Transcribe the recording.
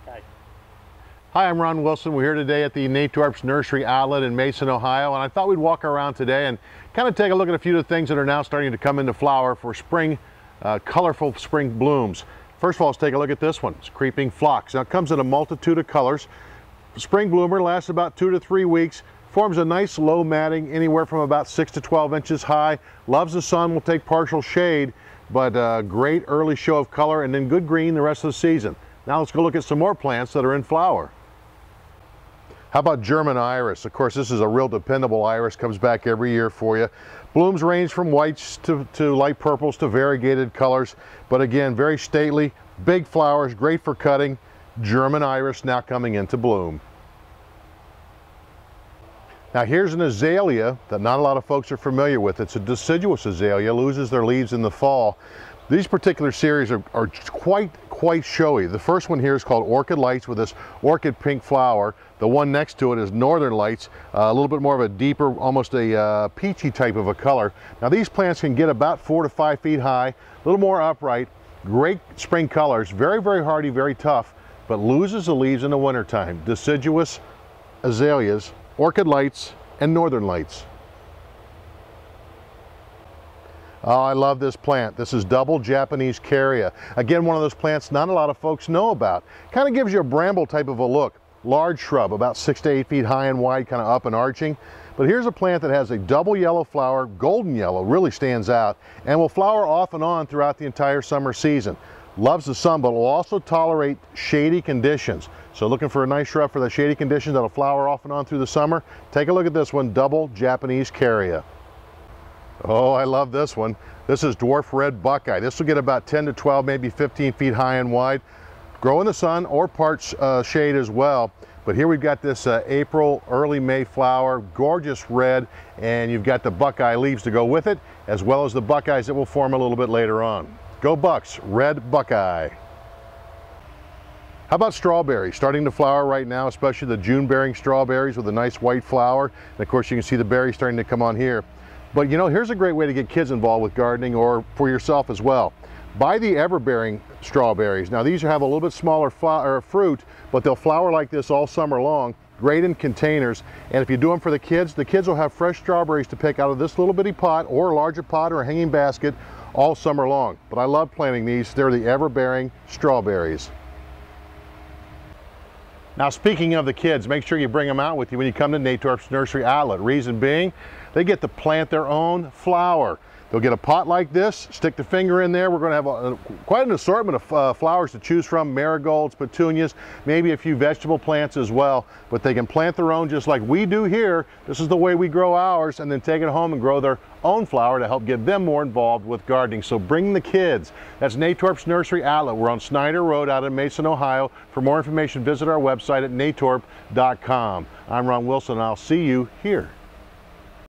Hi, I'm Ron Wilson. We're here today at the Natorp's Nursery outlet in Mason, Ohio, and I thought we'd walk around today and kind of take a look at a few of the things that are now starting to come into flower for spring, colorful spring blooms. First of all, let's take a look at this one. It's Creeping Phlox. Now, it comes in a multitude of colors. Spring bloomer lasts about 2 to 3 weeks. Forms a nice low matting, anywhere from about 6 to 12 inches high. Loves the sun, will take partial shade, but great early show of color and then good green the rest of the season. Now let's go look at some more plants that are in flower. How about German iris? Of course, this is a real dependable iris, comes back every year for you. Blooms range from whites to light purples to variegated colors, but again, very stately, big flowers, great for cutting. German iris now coming into bloom. Now here's an azalea that not a lot of folks are familiar with. It's a deciduous azalea, loses their leaves in the fall. These particular series are quite showy. The first one here is called Orchid Lights with this orchid pink flower. The one next to it is Northern Lights, a little bit more of a deeper, almost a peachy type of a color. Now these plants can get about 4 to 5 feet high, a little more upright, great spring colors, very, very hardy, very tough, but loses the leaves in the wintertime. Deciduous azaleas, Orchid Lights, and Northern Lights. Oh, I love this plant. This is double Japanese Carya. Again, one of those plants not a lot of folks know about. Kind of gives you a bramble type of a look. Large shrub, about 6 to 8 feet high and wide, kind of up and arching. But here's a plant that has a double yellow flower, golden yellow, really stands out, and will flower off and on throughout the entire summer season. Loves the sun, but will also tolerate shady conditions. So looking for a nice shrub for the shady conditions that'll flower off and on through the summer, take a look at this one, double Japanese Carya. Oh, I love this one. This is dwarf red buckeye. This will get about 10 to 12, maybe 15 feet high and wide. Grow in the sun or parts shade as well. But here we've got this April, early May flower, gorgeous red, and you've got the buckeye leaves to go with it, as well as the buckeyes that will form a little bit later on. Go Bucks, red buckeye. How about strawberries? Starting to flower right now, especially the June-bearing strawberries with a nice white flower. And of course, you can see the berries starting to come on here. But you know, here's a great way to get kids involved with gardening, or for yourself as well. Buy the ever-bearing strawberries. Now these have a little bit smaller fruit, but they'll flower like this all summer long. Great in containers. And if you do them for the kids will have fresh strawberries to pick out of this little bitty pot or a larger pot or a hanging basket all summer long. But I love planting these. They're the ever-bearing strawberries. Now speaking of the kids, make sure you bring them out with you when you come to Natorp's Nursery outlet. Reason being, they get to plant their own flower. They'll get a pot like this, stick the finger in there. We're going to have quite an assortment of flowers to choose from, marigolds, petunias, maybe a few vegetable plants as well. But they can plant their own just like we do here. This is the way we grow ours, and then take it home and grow their own flower to help get them more involved with gardening. So bring the kids. That's Natorp's Nursery outlet. We're on Snyder Road out in Mason, Ohio. For more information, visit our website at natorp.com. I'm Ron Wilson, and I'll see you here.